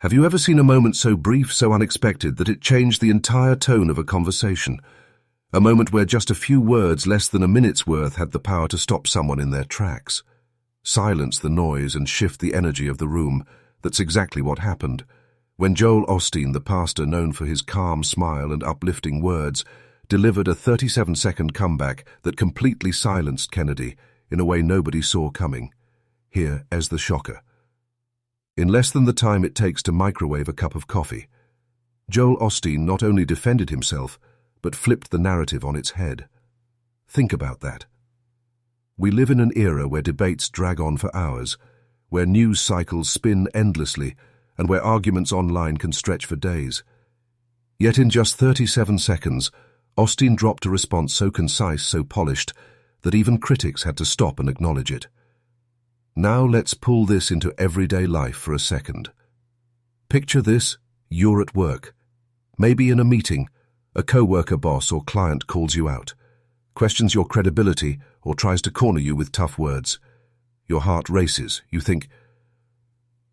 Have you ever seen a moment so brief, so unexpected, that it changed the entire tone of a conversation? A moment where just a few words, less than a minute's worth, had the power to stop someone in their tracks. Silence the noise and shift the energy of the room. That's exactly what happened. When Joel Osteen, the pastor known for his calm smile and uplifting words, delivered a 37-second comeback that completely silenced Kennedy in a way nobody saw coming. Here is the shocker. In less than the time it takes to microwave a cup of coffee, Joel Osteen not only defended himself, but flipped the narrative on its head. Think about that. We live in an era where debates drag on for hours, where news cycles spin endlessly, and where arguments online can stretch for days. Yet in just 37 seconds, Osteen dropped a response so concise, so polished, that even critics had to stop and acknowledge it. Now let's pull this into everyday life for a second. Picture this: you're at work. Maybe in a meeting, a co-worker, boss, or client calls you out, questions your credibility, or tries to corner you with tough words. Your heart races. You think,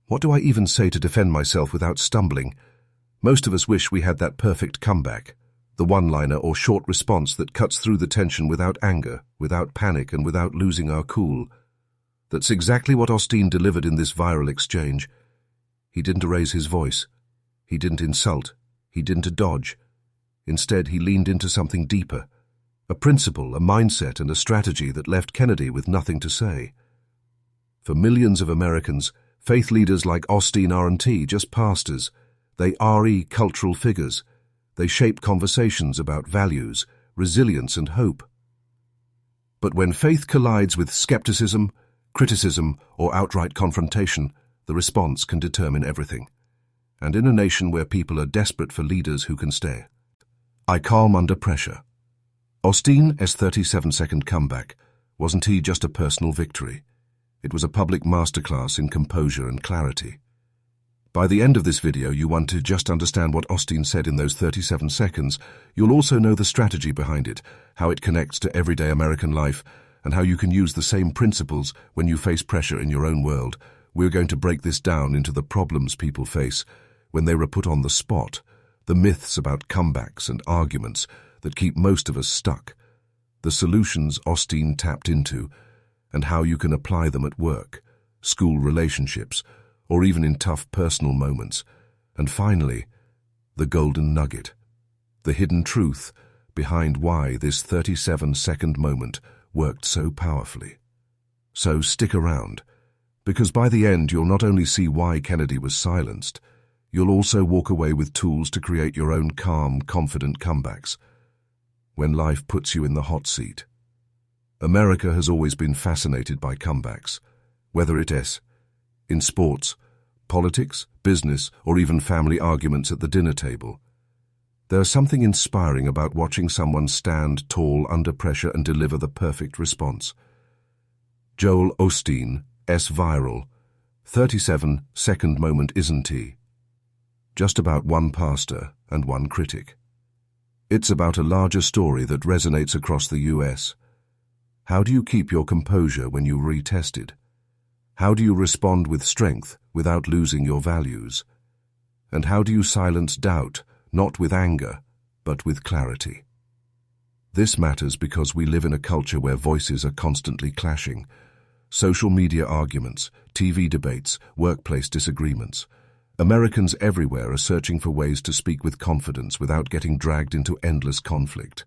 what do I even say to defend myself without stumbling? Most of us wish we had that perfect comeback, the one-liner or short response that cuts through the tension without anger, without panic, and without losing our cool. That's exactly what Osteen delivered in this viral exchange. He didn't raise his voice. He didn't insult. He didn't dodge. Instead, he leaned into something deeper, a principle, a mindset, and a strategy that left Kennedy with nothing to say. For millions of Americans, faith leaders like Osteen aren't just pastors. They are cultural figures. They shape conversations about values, resilience, and hope. But when faith collides with skepticism, criticism, or outright confrontation, the response can determine everything. And in a nation where people are desperate for leaders who can stay. I calm under pressure. Osteen's 37-second comeback wasn't just a personal victory. It was a public masterclass in composure and clarity. By the end of this video, you want to just understand what Osteen said in those 37 seconds. You'll also know the strategy behind it, how it connects to everyday American life, and how you can use the same principles when you face pressure in your own world. We're going to break this down into the problems people face when they are put on the spot, the myths about comebacks and arguments that keep most of us stuck, the solutions Osteen tapped into, and how you can apply them at work, school relationships, or even in tough personal moments. And finally, the golden nugget, the hidden truth behind why this 37-second moment worked so powerfully. So stick around, because by the end you'll not only see why Kennedy was silenced, you'll also walk away with tools to create your own calm, confident comebacks when life puts you in the hot seat. America has always been fascinated by comebacks, whether it is in sports, politics, business, or even family arguments at the dinner table. There's something inspiring about watching someone stand tall under pressure and deliver the perfect response. Joel Osteen's viral 37-second moment isn't just about one pastor and one critic. It's about a larger story that resonates across the US. How do you keep your composure when you're retested? How do you respond with strength without losing your values? And how do you silence doubt, not with anger, but with clarity? This matters because we live in a culture where voices are constantly clashing. Social media arguments, TV debates, workplace disagreements. Americans everywhere are searching for ways to speak with confidence without getting dragged into endless conflict.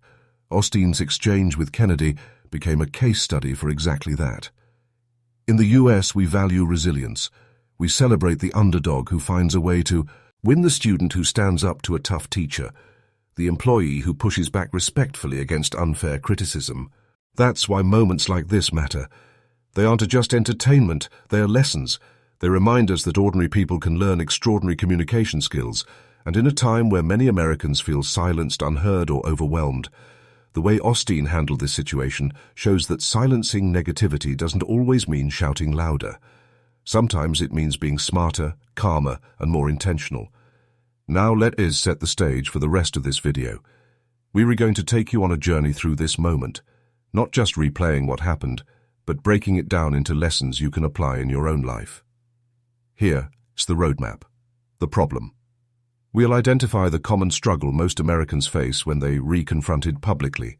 Osteen's exchange with Kennedy became a case study for exactly that. In the US, we value resilience. We celebrate the underdog who finds a way to win, the student who stands up to a tough teacher, the employee who pushes back respectfully against unfair criticism. That's why moments like this matter. They aren't just entertainment, they are lessons. They remind us that ordinary people can learn extraordinary communication skills, and in a time where many Americans feel silenced, unheard, or overwhelmed, the way Osteen handled this situation shows that silencing negativity doesn't always mean shouting louder. Sometimes it means being smarter, calmer, and more intentional. Now let us set the stage for the rest of this video. We are going to take you on a journey through this moment, not just replaying what happened, but breaking it down into lessons you can apply in your own life. Here is the roadmap. The problem. We'll identify the common struggle most Americans face when they re-confronted publicly.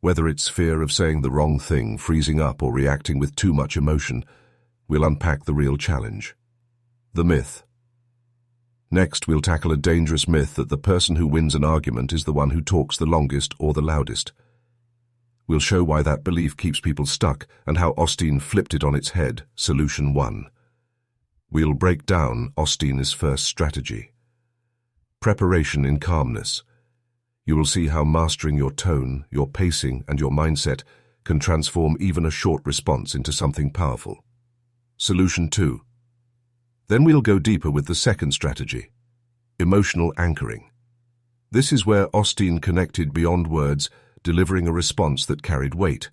Whether it's fear of saying the wrong thing, freezing up, or reacting with too much emotion, we'll unpack the real challenge. The myth. Next, we'll tackle a dangerous myth that the person who wins an argument is the one who talks the longest or the loudest. We'll show why that belief keeps people stuck and how Osteen flipped it on its head. Solution 1. We'll break down Osteen's first strategy. Preparation in calmness. You will see how mastering your tone, your pacing, and your mindset can transform even a short response into something powerful. Solution 2. Then we'll go deeper with the second strategy, emotional anchoring. This is where Osteen connected beyond words, delivering a response that carried weight,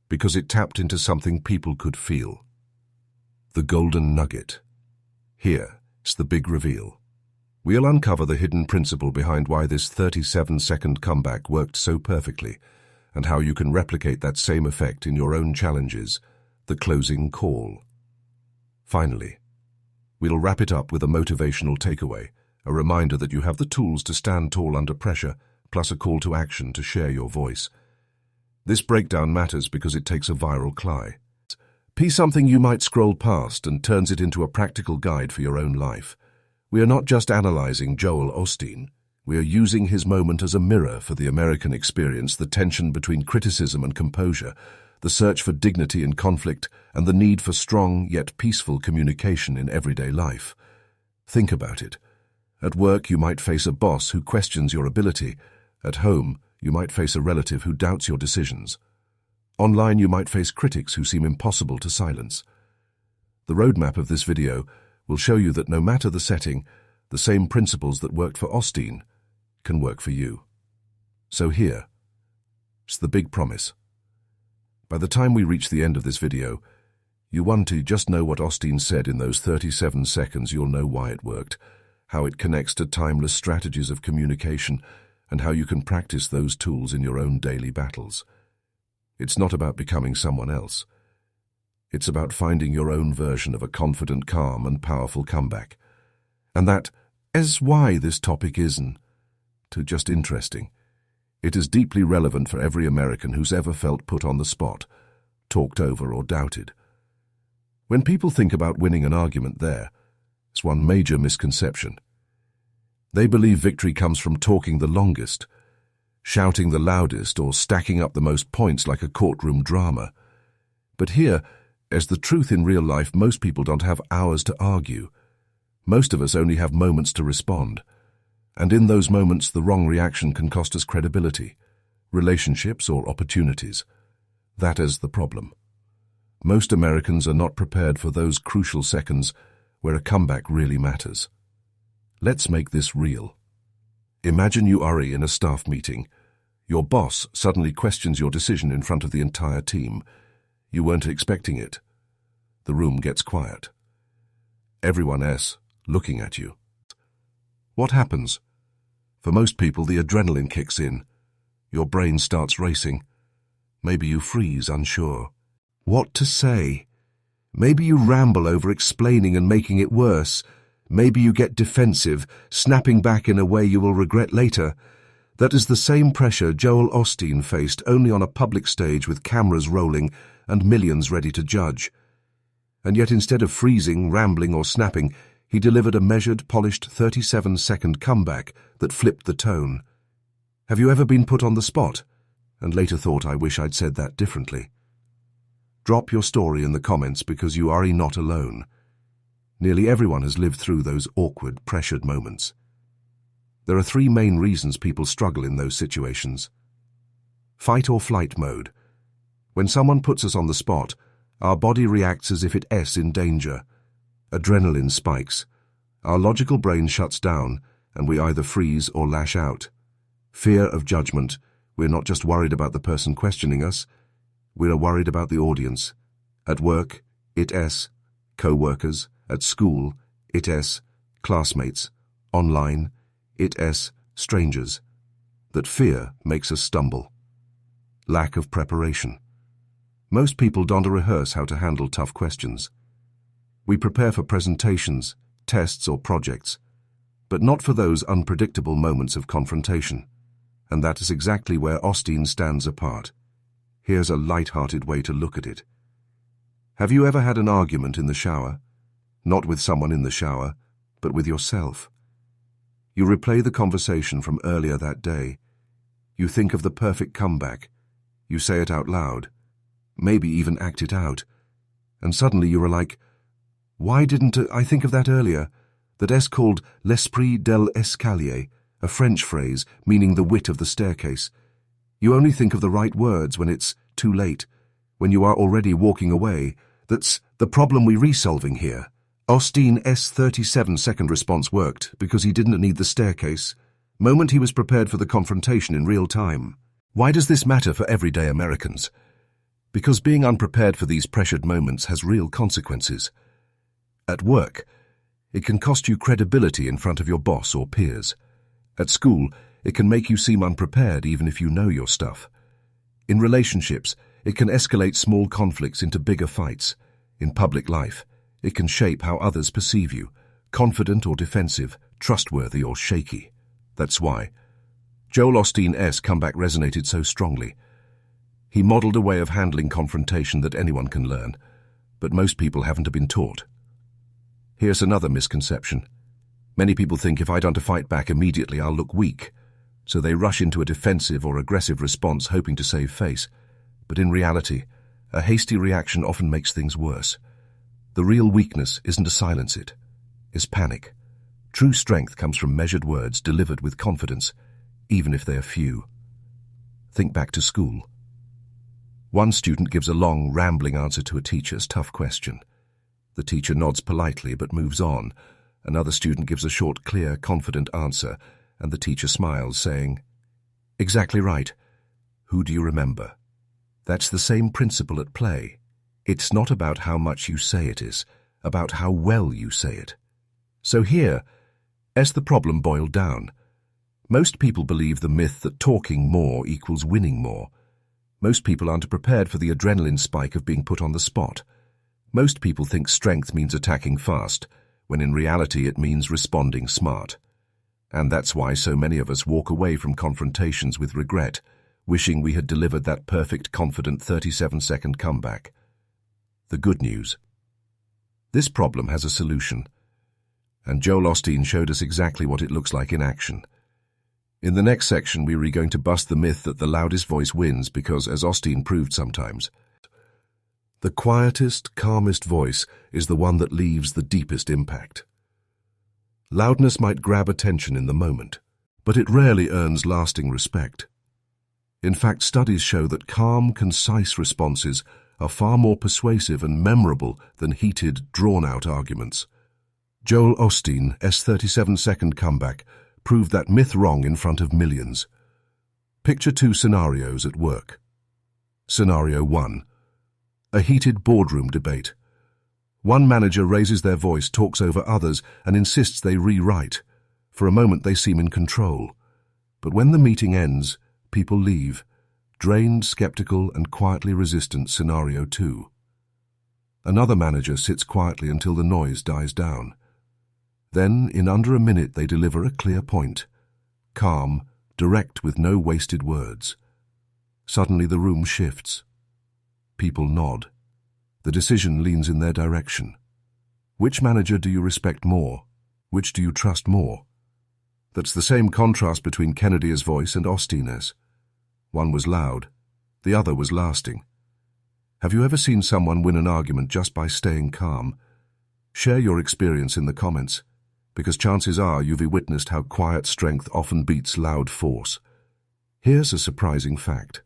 because it tapped into something people could feel. The golden nugget. Here is the big reveal. We'll uncover the hidden principle behind why this 37-second comeback worked so perfectly, and how you can replicate that same effect in your own challenges, the closing call. Finally, we'll wrap it up with a motivational takeaway, a reminder that you have the tools to stand tall under pressure, plus a call to action to share your voice. This breakdown matters because it takes a viral clip. Piece something you might scroll past and turns it into a practical guide for your own life. We are not just analyzing Joel Osteen. We are using his moment as a mirror for the American experience, the tension between criticism and composure, the search for dignity in conflict, and the need for strong yet peaceful communication in everyday life. Think about it. At work, you might face a boss who questions your ability. At home, you might face a relative who doubts your decisions. Online, you might face critics who seem impossible to silence. The roadmap of this video will show you that no matter the setting, the same principles that worked for Osteen can work for you. So here is the big promise. By the time we reach the end of this video, you want to just know what Osteen said in those 37 seconds. You'll know why it worked, how it connects to timeless strategies of communication, and how you can practice those tools in your own daily battles. It's not about becoming someone else. It's about finding your own version of a confident, calm, and powerful comeback. And that is why this topic isn't just interesting. It is deeply relevant for every American who's ever felt put on the spot, talked over, or doubted. When people think about winning an argument, there's one major misconception. They believe victory comes from talking the longest, shouting the loudest, or stacking up the most points like a courtroom drama. But here, as the truth in real life, most people don't have hours to argue. Most of us only have moments to respond. And in those moments, the wrong reaction can cost us credibility, relationships, or opportunities. That is the problem. Most Americans are not prepared for those crucial seconds where a comeback really matters. Let's make this real. Imagine you are in a staff meeting. Your boss suddenly questions your decision in front of the entire team. You weren't expecting it. The room gets quiet. Everyone else looking at you. What happens? For most people, the adrenaline kicks in. Your brain starts racing. Maybe you freeze, unsure what to say. Maybe you ramble over explaining and making it worse. Maybe you get defensive, snapping back in a way you will regret later. That is the same pressure Joel Osteen faced, only on a public stage with cameras rolling and millions ready to judge. And yet instead of freezing, rambling, or snapping, he delivered a measured, polished 37-second comeback that flipped the tone. Have you ever been put on the spot and later thought, I wish I'd said that differently? Drop your story in the comments, because you are not alone. Nearly everyone has lived through those awkward, pressured moments. There are three main reasons people struggle in those situations. Fight or flight mode. When someone puts us on the spot, our body reacts as if it's in danger. Adrenaline spikes. Our logical brain shuts down, and we either freeze or lash out. Fear of judgment. We're not just worried about the person questioning us, we're worried about the audience. At work, it's co-workers. At school, it's classmates. Online, it's strangers. That fear makes us stumble. Lack of preparation. Most people don't rehearse how to handle tough questions. We prepare for presentations, tests, or projects, but not for those unpredictable moments of confrontation. And that is exactly where Osteen stands apart. Here's a light-hearted way to look at it. Have you ever had an argument in the shower? Not with someone in the shower, but with yourself. You replay the conversation from earlier that day. You think of the perfect comeback. You say it out loud, maybe even act it out. And suddenly you are like, why didn't I think of that earlier? That S called l'esprit de l'escalier, a French phrase meaning the wit of the staircase. You only think of the right words when it's too late, when you are already walking away. That's the problem we're resolving here. Osteen's 37-second response worked because he didn't need the staircase. Moment he was prepared for the confrontation in real time. Why does this matter for everyday Americans? Because being unprepared for these pressured moments has real consequences. At work, it can cost you credibility in front of your boss or peers. At school, it can make you seem unprepared even if you know your stuff. In relationships, it can escalate small conflicts into bigger fights. In public life, it can shape how others perceive you, confident or defensive, trustworthy or shaky. That's why Joel Osteen's comeback resonated so strongly. He modeled a way of handling confrontation that anyone can learn, but most people haven't been taught. Here's another misconception. Many people think if I don't fight back immediately, I'll look weak, so they rush into a defensive or aggressive response hoping to save face. But in reality, a hasty reaction often makes things worse. The real weakness isn't to silence it, it's panic. True strength comes from measured words delivered with confidence, even if they are few. Think back to school. One student gives a long, rambling answer to a teacher's tough question. The teacher nods politely but moves on. Another student gives a short, clear, confident answer, and the teacher smiles, saying, "Exactly right. Who do you remember?" That's the same principle at play. It's not about how much you say it is, about how well you say it. So here, as the problem boiled down, most people believe the myth that talking more equals winning more. Most people aren't prepared for the adrenaline spike of being put on the spot. Most people think strength means attacking fast, when in reality it means responding smart. And that's why so many of us walk away from confrontations with regret, wishing we had delivered that perfect, confident 37-second comeback. The good news. This problem has a solution, and Joel Osteen showed us exactly what it looks like in action. In the next section, we are going to bust the myth that the loudest voice wins because, as Osteen proved sometimes, the quietest, calmest voice is the one that leaves the deepest impact. Loudness might grab attention in the moment, but it rarely earns lasting respect. In fact, studies show that calm, concise responses are far more persuasive and memorable than heated, drawn-out arguments. Joel Osteen's 37-second comeback proved that myth wrong in front of millions. Picture two scenarios at work. Scenario 1. A heated boardroom debate. One manager raises their voice, talks over others, and insists they rewrite. For a moment they seem in control. But when the meeting ends, people leave. Drained, skeptical, and quietly resistant. Scenario 2. Another manager sits quietly until the noise dies down. Then, in under a minute, they deliver a clear point. Calm, direct with no wasted words. Suddenly the room shifts. People nod. The decision leans in their direction. Which manager do you respect more? Which do you trust more? That's the same contrast between Kennedy's voice and Osteen's. One was loud, the other was lasting. Have you ever seen someone win an argument just by staying calm? Share your experience in the comments, because chances are you've witnessed how quiet strength often beats loud force. Here's a surprising fact.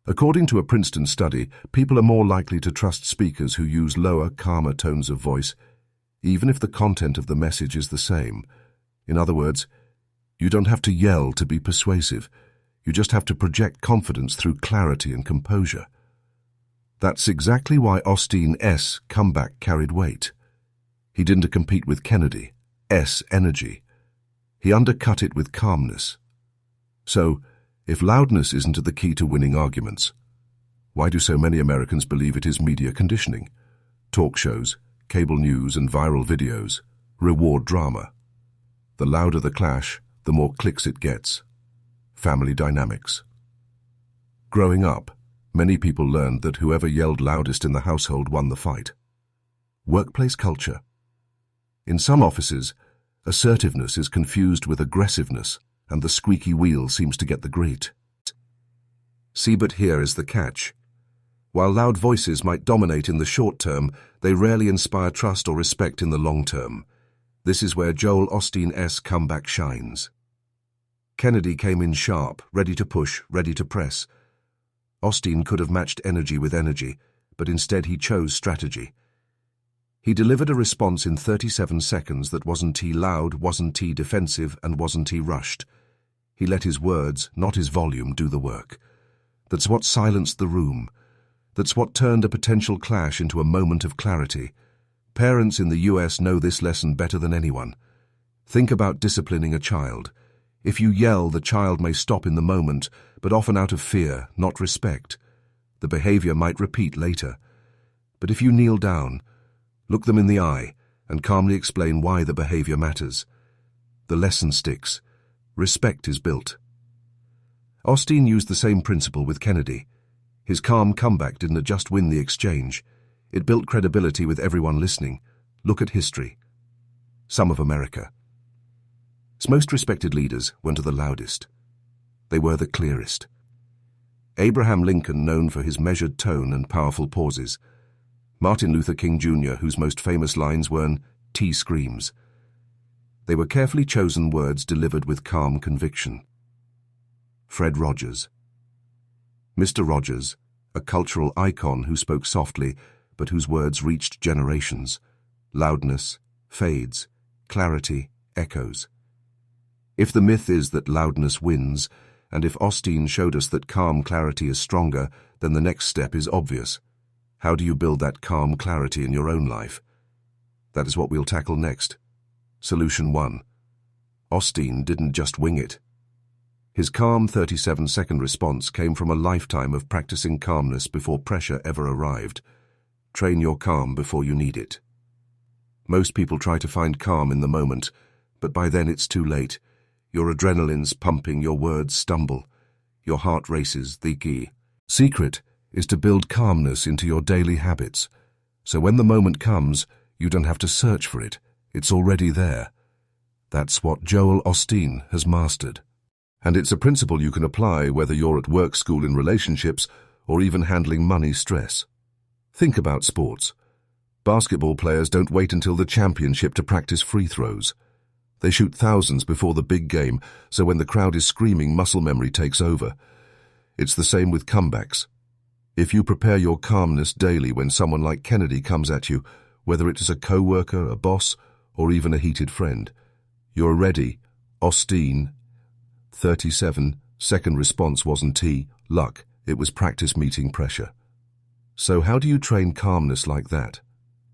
According to a Princeton study, people are more likely to trust speakers who use lower, calmer tones of voice, even if the content of the message is the same. In other words, you don't have to yell to be persuasive. You just have to project confidence through clarity and composure. That's exactly why Osteen's comeback carried weight. He didn't compete with Kennedy's energy. He undercut it with calmness. So, if loudness isn't the key to winning arguments, why do so many Americans believe it is media conditioning? Talk shows, cable news, and viral videos reward drama. The louder the clash, the more clicks it gets. Family dynamics. Growing up, many people learned that whoever yelled loudest in the household won the fight. Workplace culture. In some offices, assertiveness is confused with aggressiveness, and the squeaky wheel seems to get the great. See, but here is the catch. While loud voices might dominate in the short term, they rarely inspire trust or respect in the long term. This is where Joel Osteen's comeback shines. Kennedy came in sharp, ready to push, ready to press. Osteen could have matched energy with energy, but instead he chose strategy. He delivered a response in 37 seconds that wasn't loud, wasn't defensive, and wasn't rushed. He let his words, not his volume, do the work. That's what silenced the room. That's what turned a potential clash into a moment of clarity. Parents in the US know this lesson better than anyone. Think about disciplining a child. If you yell, the child may stop in the moment, but often out of fear, not respect. The behavior might repeat later. But if you kneel down, look them in the eye, and calmly explain why the behavior matters, the lesson sticks. Respect is built. Osteen used the same principle with Kennedy. His calm comeback didn't just win the exchange. It built credibility with everyone listening. Look at history. Some of America. Its most respected leaders weren't the loudest. They were the clearest. Abraham Lincoln, known for his measured tone and powerful pauses. Martin Luther King Jr., whose most famous lines weren't T-screams. They were carefully chosen words delivered with calm conviction. Fred Rogers. Mr. Rogers, a cultural icon who spoke softly, but whose words reached generations. Loudness fades, clarity echoes. If the myth is that loudness wins, and if Osteen showed us that calm clarity is stronger, then the next step is obvious. How do you build that calm clarity in your own life? That is what we'll tackle next. Solution 1. Osteen didn't just wing it. His calm 37-second response came from a lifetime of practicing calmness before pressure ever arrived. Train your calm before you need it. Most people try to find calm in the moment, but by then it's too late. Your adrenaline's pumping, your words stumble, your heart races. The key secret is to build calmness into your daily habits, so when the moment comes, you don't have to search for it. It's already there. That's what Joel Osteen has mastered. And it's a principle you can apply whether you're at work, school, in relationships, or even handling money stress. Think about sports. Basketball players don't wait until the championship to practice free throws. They shoot thousands before the big game, so when the crowd is screaming, muscle memory takes over. It's the same with comebacks. If you prepare your calmness daily when someone like Kennedy comes at you, whether it is a co-worker, a boss, or even a heated friend, you're ready. Osteen. 37-second response wasn't luck, it was practice meeting pressure. So how do you train calmness like that?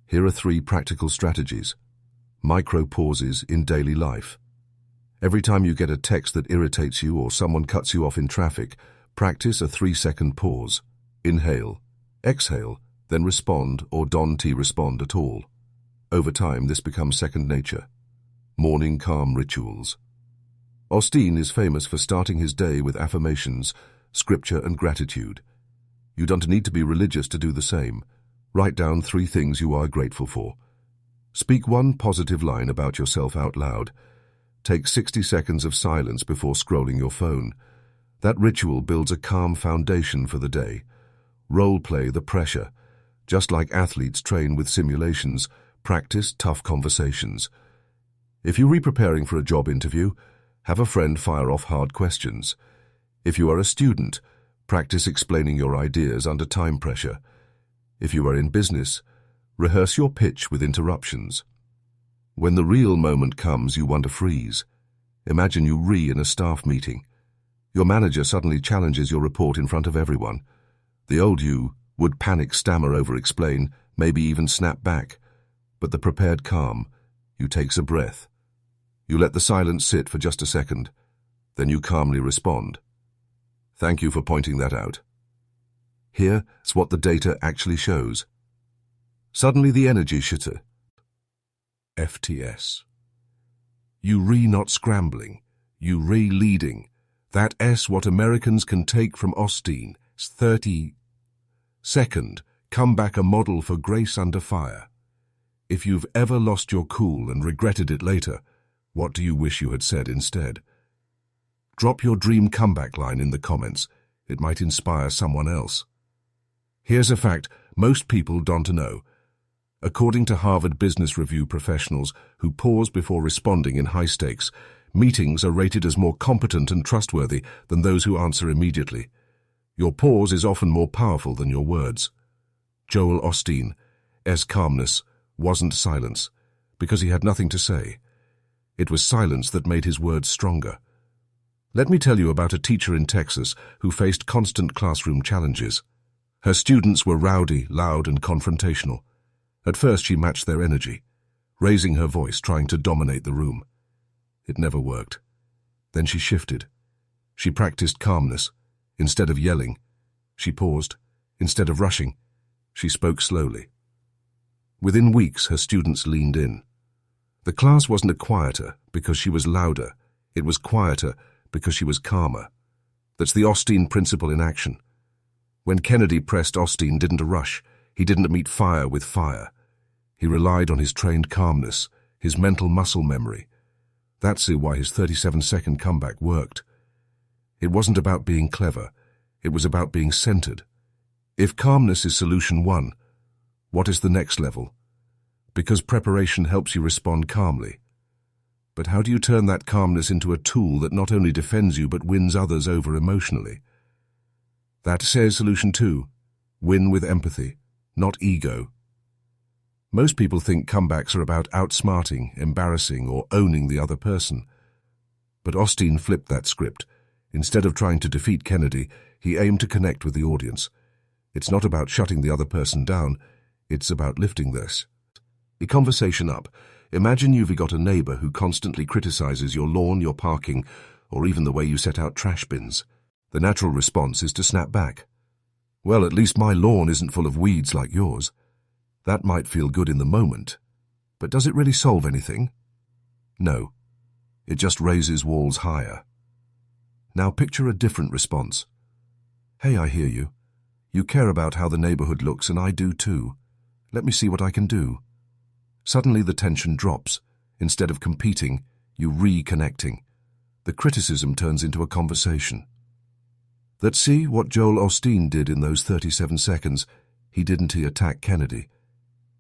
Here are 3 practical strategies. Micro pauses in daily life. Every time you get a text that irritates you or someone cuts you off in traffic, practice a 3-second pause. Inhale, exhale, then respond or don't respond at all. Over time, this becomes second nature. Morning calm rituals. Osteen is famous for starting his day with affirmations, scripture, and gratitude. You don't need to be religious to do the same. Write down 3 things you are grateful for. Speak 1 positive line about yourself out loud. Take 60 seconds of silence before scrolling your phone. That ritual builds a calm foundation for the day. Role-play the pressure. Just like athletes train with simulations, practice tough conversations. If you're preparing for a job interview, have a friend fire off hard questions. If you are a student, practice explaining your ideas under time pressure. If you are in business, rehearse your pitch with interruptions. When the real moment comes, you want to freeze. Imagine you in a staff meeting. Your manager suddenly challenges your report in front of everyone. The old you would panic, stammer, over-explain, maybe even snap back. But the prepared calm, you takes a breath. You let the silence sit for just a second. Then you calmly respond. Thank you for pointing that out. Here's what the data actually shows. Suddenly the energy shitter. FTS. You not scrambling. You leading. That what Americans can take from Osteen. 30. Second, come back a model for grace under fire. If you've ever lost your cool and regretted it later, what do you wish you had said instead? Drop your dream comeback line in the comments. It might inspire someone else. Here's a fact most people don't know. According to Harvard Business Review professionals who pause before responding in high stakes, meetings are rated as more competent and trustworthy than those who answer immediately. Your pause is often more powerful than your words. Joel Osteen's calmness wasn't silence, because he had nothing to say. It was silence that made his words stronger. Let me tell you about a teacher in Texas who faced constant classroom challenges. Her students were rowdy, loud, and confrontational. At first she matched their energy, raising her voice, trying to dominate the room. It never worked. Then she shifted. She practiced calmness. Instead of yelling, she paused. Instead of rushing, she spoke slowly. Within weeks, her students leaned in. The class wasn't quieter because she was louder. It was quieter because she was calmer. That's the Osteen principle in action. When Kennedy pressed, Osteen didn't rush. He didn't meet fire with fire. He relied on his trained calmness, his mental muscle memory. That's why his 37-second comeback worked. It wasn't about being clever. It was about being centered. If calmness is solution one, what is the next level? Because preparation helps you respond calmly. But how do you turn that calmness into a tool that not only defends you but wins others over emotionally? That says solution two, win with empathy, not ego. Most people think comebacks are about outsmarting, embarrassing, or owning the other person. But Osteen flipped that script. Instead of trying to defeat Kennedy, he aimed to connect with the audience. It's not about shutting the other person down, it's about lifting this. The conversation up. Imagine you've got a neighbor who constantly criticizes your lawn, your parking, or even the way you set out trash bins. The natural response is to snap back. Well, at least my lawn isn't full of weeds like yours. That might feel good in the moment, but does it really solve anything? No. It just raises walls higher. Now picture a different response. Hey, I hear you. You care about how the neighborhood looks, and I do too. Let me see what I can do. Suddenly the tension drops. Instead of competing, you reconnecting. The criticism turns into a conversation. Let's see what Joel Osteen did in those 37 seconds. He didn't attack Kennedy.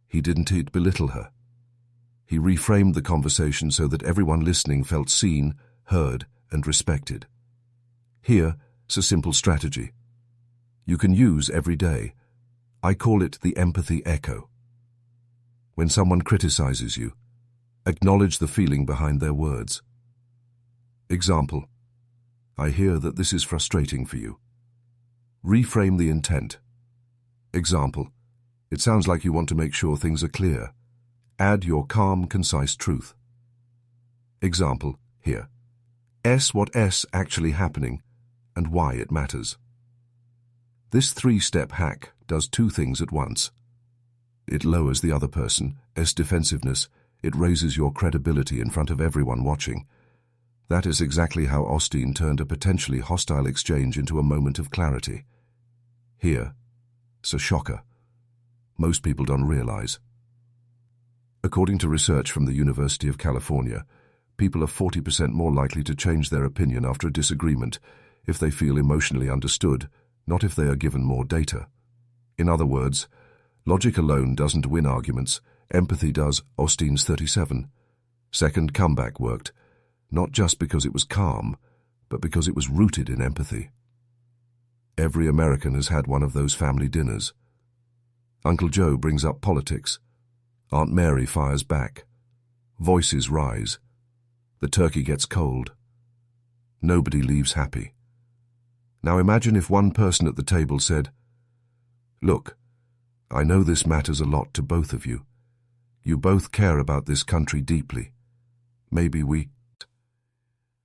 He didn't belittle her. He reframed the conversation so that everyone listening felt seen, heard, and respected. Here's a simple strategy you can use every day. I call it the empathy echo. When someone criticizes you, acknowledge the feeling behind their words. Example: I hear that this is frustrating for you. Reframe the intent. Example: it sounds like you want to make sure things are clear. Add your calm, concise truth. Example here. What's actually happening and why it matters. This three-step hack does two things at once. It lowers the other person's defensiveness. It raises your credibility in front of everyone watching. That is exactly how Osteen turned a potentially hostile exchange into a moment of clarity. Here, it's a shocker. Most people don't realize. According to research from the University of California, people are 40% more likely to change their opinion after a disagreement if they feel emotionally understood, not if they are given more data. In other words, logic alone doesn't win arguments, empathy does. Osteen's 37-second comeback worked, not just because it was calm, but because it was rooted in empathy. Every American has had one of those family dinners. Uncle Joe brings up politics. Aunt Mary fires back. Voices rise. The turkey gets cold. Nobody leaves happy. Now imagine if one person at the table said, "Look, I know this matters a lot to both of you. You both care about this country deeply. Maybe we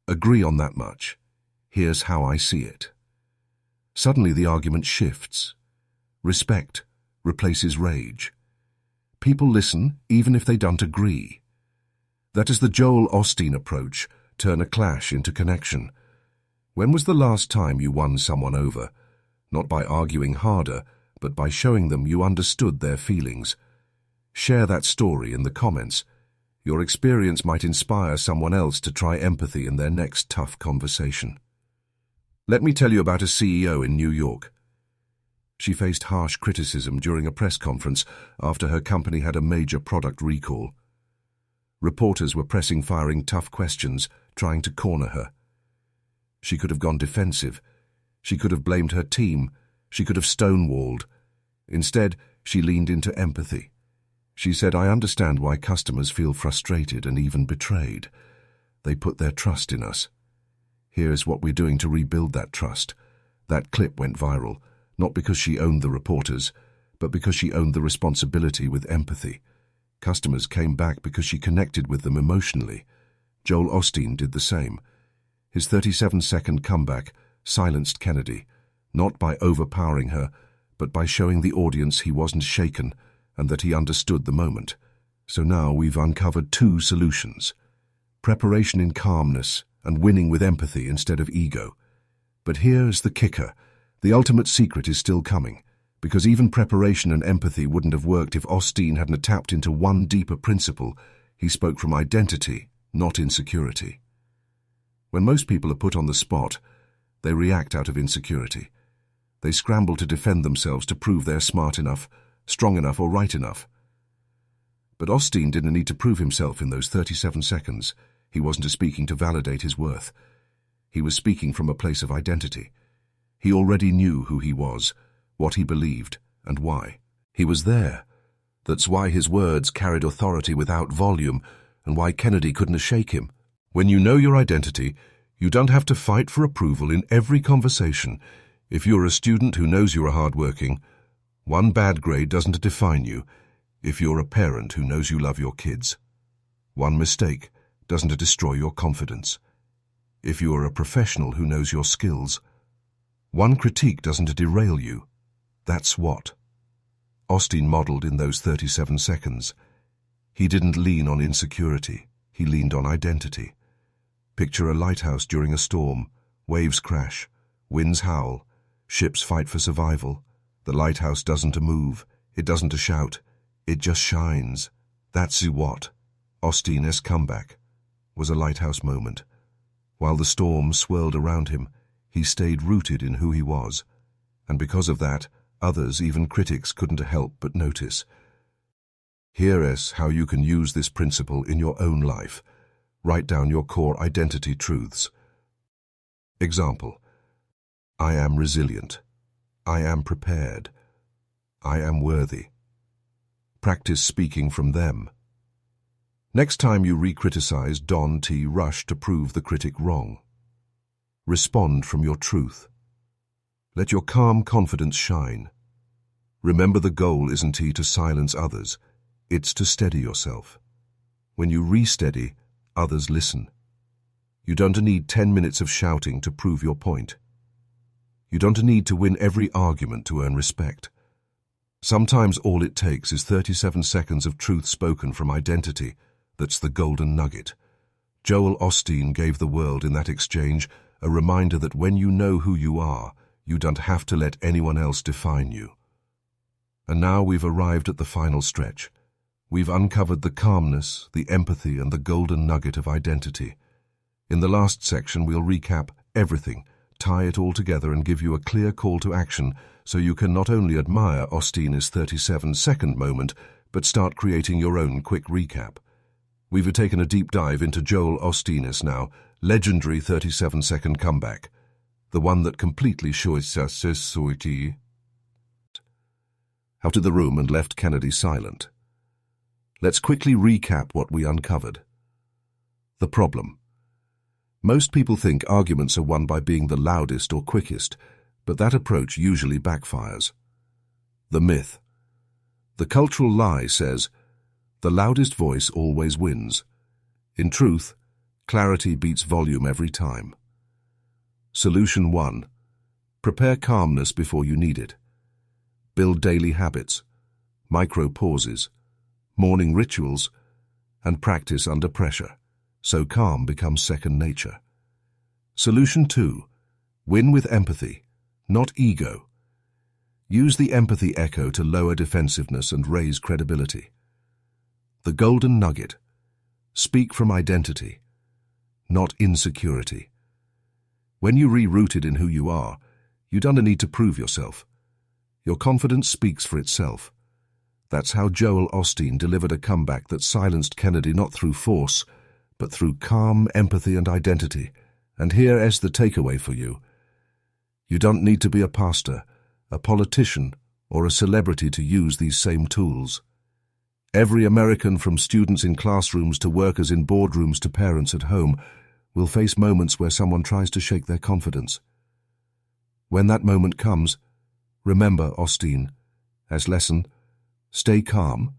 agree on that much. Here's how I see it." Suddenly the argument shifts. Respect replaces rage. People listen even if they don't agree. That is the Joel Osteen approach, turn a clash into connection. When was the last time you won someone over? Not by arguing harder, but by showing them you understood their feelings. Share that story in the comments. Your experience might inspire someone else to try empathy in their next tough conversation. Let me tell you about a CEO in New York. She faced harsh criticism during a press conference after her company had a major product recall. Reporters were firing tough questions, trying to corner her. She could have gone defensive. She could have blamed her team. She could have stonewalled. Instead, she leaned into empathy. She said, "I understand why customers feel frustrated and even betrayed. They put their trust in us. Here's what we're doing to rebuild that trust." That clip went viral, not because she owned the reporters, but because she owned the responsibility with empathy. Customers came back because she connected with them emotionally. Joel Osteen did the same. His 37-second comeback silenced Kennedy, not by overpowering her, but by showing the audience he wasn't shaken and that he understood the moment. So now we've uncovered two solutions: preparation in calmness and winning with empathy instead of ego. But here's the kicker. The ultimate secret is still coming, because even preparation and empathy wouldn't have worked if Osteen hadn't tapped into one deeper principle. He spoke from identity, not insecurity. When most people are put on the spot, they react out of insecurity. They scramble to defend themselves to prove they're smart enough, strong enough, or right enough. But Osteen didn't need to prove himself in those 37 seconds. He wasn't speaking to validate his worth. He was speaking from a place of identity. He already knew who he was, what he believed, and why. He was there. That's why his words carried authority without volume, and why Kennedy couldn't shake him. When you know your identity, you don't have to fight for approval in every conversation. If you're a student who knows you're hardworking, one bad grade doesn't define you. If you're a parent who knows you love your kids, one mistake doesn't destroy your confidence. If you're a professional who knows your skills, one critique doesn't derail you. That's what Osteen modeled in those 37 seconds. He didn't lean on insecurity. He leaned on identity. Picture a lighthouse during a storm. Waves crash. Winds howl. Ships fight for survival. The lighthouse doesn't move. It doesn't shout. It just shines. That's what Osteen's comeback was, a lighthouse moment. While the storm swirled around him, he stayed rooted in who he was. And because of that, others, even critics, couldn't help but notice. Here's how you can use this principle in your own life. Write down your core identity truths. Example: I am resilient. I am prepared. I am worthy. Practice speaking from them. Next time you re-criticize, Don T. Rush to prove the critic wrong. Respond from your truth. Let your calm confidence shine. Remember, the goal isn't to silence others. It's to steady yourself. When you re-steady, others listen. You don't need 10 minutes of shouting to prove your point. You don't need to win every argument to earn respect. Sometimes all it takes is 37 seconds of truth spoken from identity. That's the golden nugget. Joel Osteen gave the world in that exchange a reminder that when you know who you are, you don't have to let anyone else define you. And now we've arrived at the final stretch. We've uncovered the calmness, the empathy, and the golden nugget of identity. In the last section, we'll recap everything, tie it all together, and give you a clear call to action so you can not only admire Osteen's 37-second moment, but start creating your own quick recap. We've taken a deep dive into Joel Osteen's now legendary 37-second comeback, the one that completely showed us out of the room and left Kennedy silent. Let's quickly recap what we uncovered. The problem. Most people think arguments are won by being the loudest or quickest, but that approach usually backfires. The myth. The cultural lie says, the loudest voice always wins. In truth, clarity beats volume every time. Solution 1. Prepare calmness before you need it. Build daily habits, micro pauses, morning rituals, and practice under pressure, so calm becomes second nature. Solution 2. Win with empathy, not ego. Use the empathy echo to lower defensiveness and raise credibility. The golden nugget. Speak from identity, not insecurity. When you re-rooted in who you are, you don't need to prove yourself. Your confidence speaks for itself. That's how Joel Osteen delivered a comeback that silenced Kennedy not through force, but through calm, empathy, and identity. And here is the takeaway for you. You don't need to be a pastor, a politician, or a celebrity to use these same tools. Every American, from students in classrooms to workers in boardrooms to parents at home, will face moments where someone tries to shake their confidence. When that moment comes, remember Osteen as lesson: stay calm,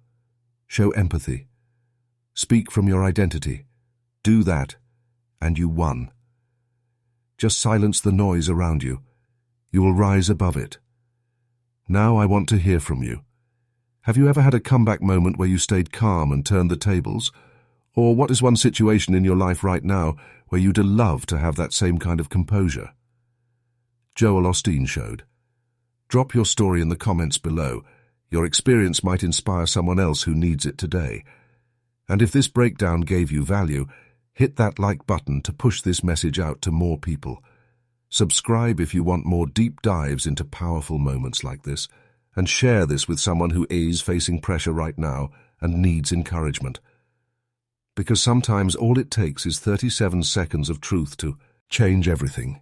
show empathy, speak from your identity. Do that, and you won. Just silence the noise around you. You will rise above it. Now I want to hear from you. Have you ever had a comeback moment where you stayed calm and turned the tables? Or what is one situation in your life right now where you'd love to have that same kind of composure? Joel Osteen showed. Drop your story in the comments below. Your experience might inspire someone else who needs it today. And if this breakdown gave you value, hit that like button to push this message out to more people. Subscribe if you want more deep dives into powerful moments like this, and share this with someone who is facing pressure right now and needs encouragement. Because sometimes all it takes is 37 seconds of truth to change everything.